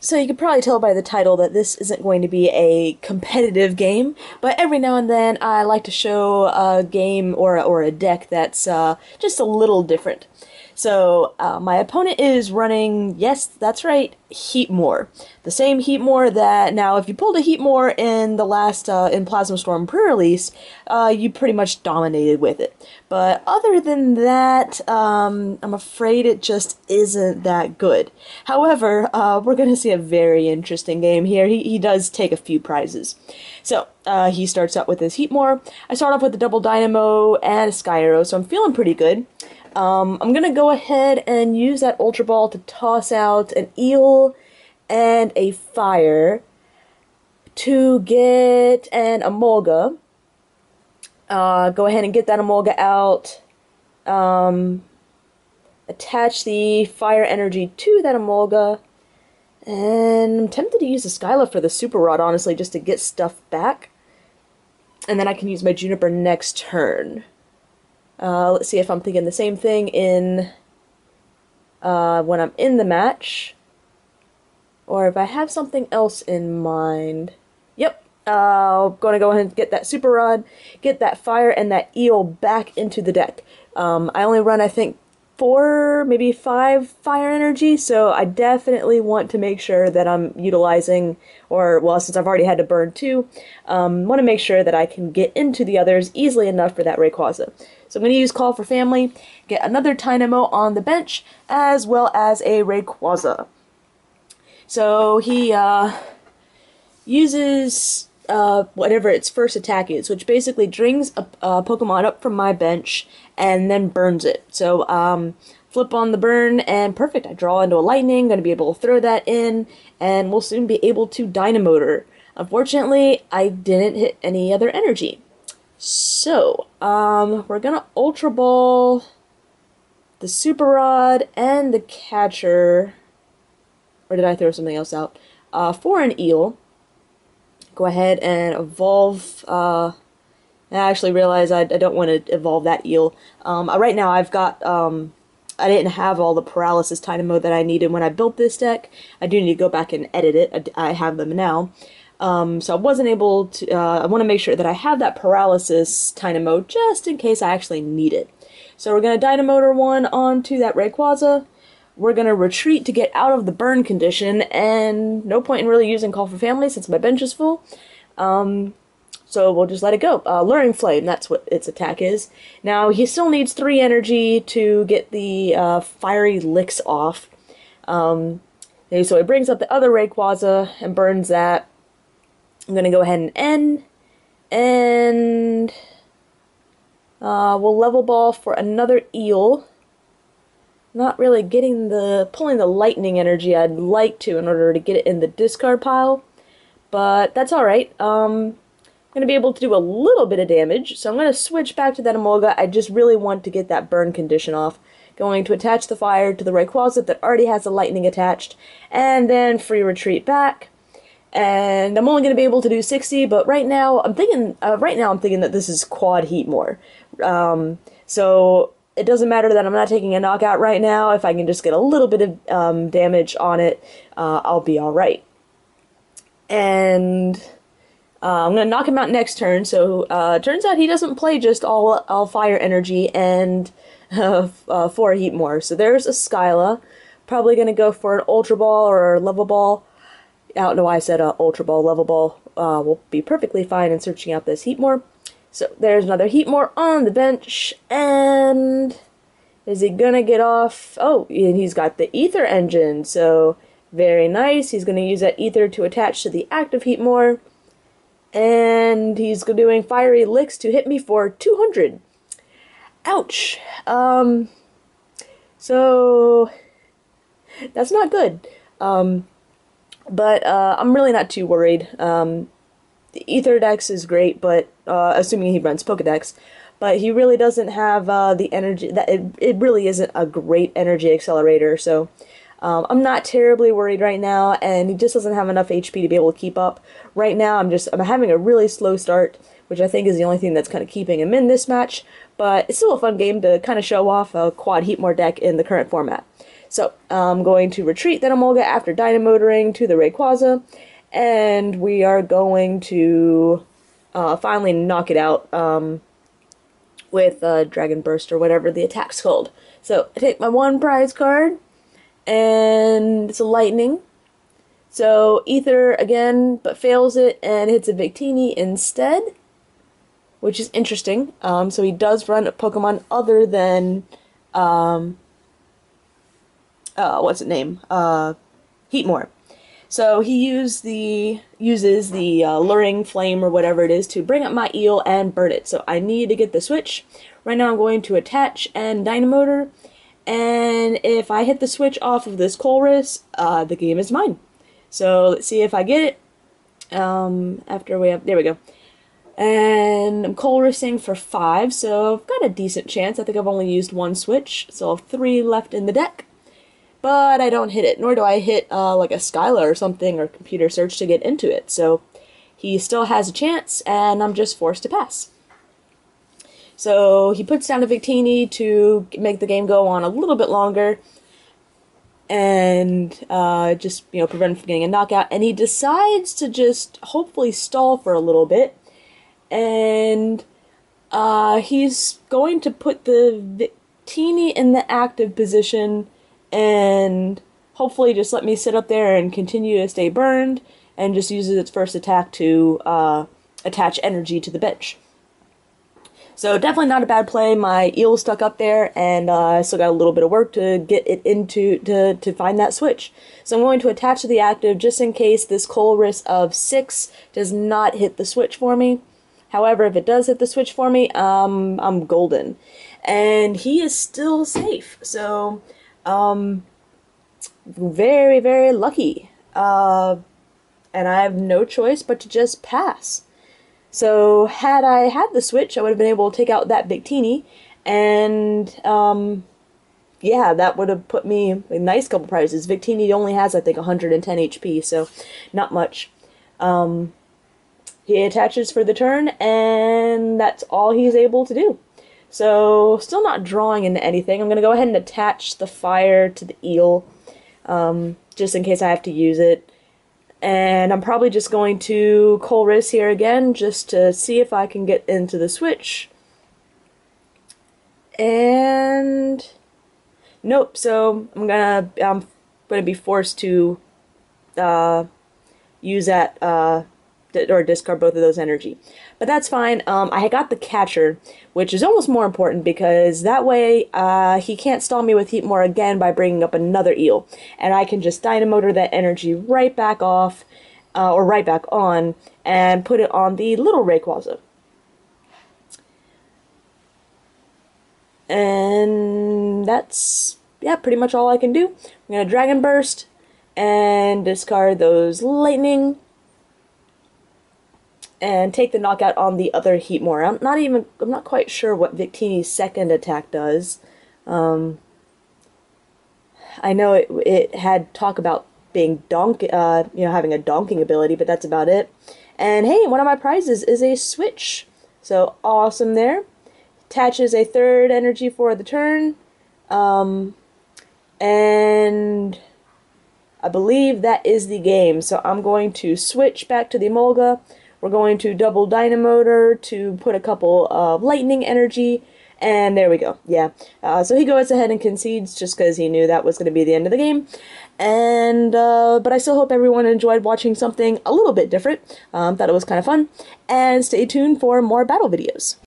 So you can probably tell by the title that this isn't going to be a competitive game, but every now and then I like to show a game or a deck that's just a little different. So my opponent is running, yes, that's right, Heatmor. The same Heatmor that, now if you pulled a Heatmor in the last, in Plasma Storm pre-release, you pretty much dominated with it. But other than that, I'm afraid it just isn't that good. However, we're going to see a very interesting game here. He does take a few prizes. So, he starts out with his Heatmor. I start off with a double Dynamo and a Sky Arrow, so I'm feeling pretty good. I'm gonna go ahead and use that Ultra Ball to toss out an Eel and a Fire to get an Emolga. Go ahead and get that Emolga out. Attach the Fire Energy to that Emolga. And I'm tempted to use the Skyla for the Super Rod, honestly, just to get stuff back. And then I can use my Juniper next turn. Let's see if I'm thinking the same thing in when I'm in the match, or if I have something else in mind. Yep, I'm gonna go ahead and get that Super Rod, get that Fire and that Eel back into the deck. I only run, I think, 4, maybe 5 Fire Energy, so I definitely want to make sure that I'm utilizing, or, well, since I've already had to burn 2, want to make sure that I can get into the others easily enough for that Rayquaza. So I'm going to use Call for Family, get another Dynamo on the bench, as well as a Rayquaza. So he uses whatever its first attack is, which basically brings a Pokemon up from my bench and then burns it. So flip on the burn, and perfect. I draw into a Lightning, going to be able to throw that in, and we'll soon be able to Dynamotor. Unfortunately, I didn't hit any other energy. So, we're gonna Ultra Ball the Super Rod and the Catcher, or did I throw something else out? For an Eel. Go ahead and evolve, I actually realize I don't want to evolve that Eel. Right now I've got, I didn't have all the Paralysis Dynamo that I needed when I built this deck. I do need to go back and edit it. I have them now. So I wasn't able to, I want to make sure that I have that Paralysis Dynamo just in case I actually need it. So we're going to Dynamotor one onto that Rayquaza. We're going to retreat to get out of the burn condition, and no point in really using Call for Family since my bench is full. So we'll just let it go. Luring Flame, that's what its attack is. Now, he still needs 3 energy to get the Fiery Licks off. So he brings up the other Rayquaza and burns that. I'm going to go ahead and end, and we'll level ball for another Eel. Not really pulling the lightning energy I'd like to in order to get it in the discard pile, but that's alright. I'm going to be able to do a little bit of damage, so I'm going to switch back to that Emolga. I just really want to get that burn condition off. Going to attach the Fire to the Rayquaza that already has the lightning attached, and then free retreat back. And I'm only going to be able to do 60, but right now I'm thinking that this is quad Heatmor. So it doesn't matter that I'm not taking a knockout right now. If I can just get a little bit of damage on it, I'll be alright. And I'm going to knock him out next turn, so turns out he doesn't play just all Fire Energy and 4 Heatmor. So there's a Skyla. Probably going to go for an Ultra Ball or a Level Ball. I don't know why I said Ultra Ball. Level Ball will be perfectly fine in searching out this Heatmor. So there's another Heatmor on the bench, and is he gonna get off? Oh, and he's got the Ether Engine, so very nice. He's gonna use that Ether to attach to the active Heatmor, and he's doing Fiery Licks to hit me for 200. Ouch. So that's not good. But I'm really not too worried. The Ether Dex is great, but assuming he runs Pokedex, but he really doesn't have the energy. It really isn't a great energy accelerator. So I'm not terribly worried right now, and he just doesn't have enough HP to be able to keep up. Right now, I'm having a really slow start, which I think is the only thing that's kind of keeping him in this match. But it's still a fun game to kind of show off a quad Heatmor deck in the current format. So I'm going to retreat that Emolga after Dynamotoring to the Rayquaza, and we are going to finally knock it out with Dragon Burst or whatever the attack's called. So I take my one prize card, and it's a Lightning. So Ether again, but fails it and hits a Victini instead, which is interesting. So he does run a Pokemon other than what's its name? Heatmor. So he uses the luring flame or whatever it is to bring up my eel and burn it. So I need to get the switch. Right now I'm going to attach and Dynamotor, and if I hit the switch off of this Colress, the game is mine. So let's see if I get it. After we have, there we go. And I'm Colressing for 5, so I've got a decent chance. I think I've only used one switch, so I have 3 left in the deck. But I don't hit it, nor do I hit like a Skyla or something or computer search to get into it. So he still has a chance, and I'm just forced to pass. So he puts down a Victini to make the game go on a little bit longer, and just, you know, prevent him from getting a knockout. And he decides to just hopefully stall for a little bit, and he's going to put the Victini in the active position and hopefully just let me sit up there and continue to stay burned, and just uses its first attack to attach energy to the bench. So definitely not a bad play. My eel stuck up there, and I still got a little bit of work to get it into to find that switch. So I'm going to attach to the active just in case this Colress of 6 does not hit the switch for me. However, if it does hit the switch for me, I'm golden. And he is still safe. So very, very lucky. And I have no choice but to just pass. So had I had the switch, I would have been able to take out that Victini, and yeah, that would have put me a nice couple prizes. Victini only has, I think, 110 HP, so not much. He attaches for the turn, and that's all he's able to do. So, still not drawing into anything. I'm going to go ahead and attach the fire to the eel, just in case I have to use it. And I'm probably just going to Colress here again, just to see if I can get into the switch. And nope. So I'm gonna be forced to use that or discard both of those energy. But that's fine. I got the catcher, which is almost more important, because that way he can't stall me with Heatmor again by bringing up another eel. And I can just Dynamotor that energy right back off, or right back on, and put it on the little Rayquaza. And that's, yeah, pretty much all I can do. I'm going to Dragon Burst and discard those Lightning, and take the knockout on the other Heatmor. I'm not quite sure what Victini's second attack does. I know it had talk about being having a donking ability, but that's about it. And hey, one of my prizes is a switch. So awesome there. Attaches a third energy for the turn. And I believe that is the game. So I'm going to switch back to the Emolga. We're going to double Dynamotor to put a couple of Lightning energy, and there we go. Yeah, so he goes ahead and concedes just because he knew that was going to be the end of the game. And but I still hope everyone enjoyed watching something a little bit different. Thought it was kind of fun, and stay tuned for more battle videos.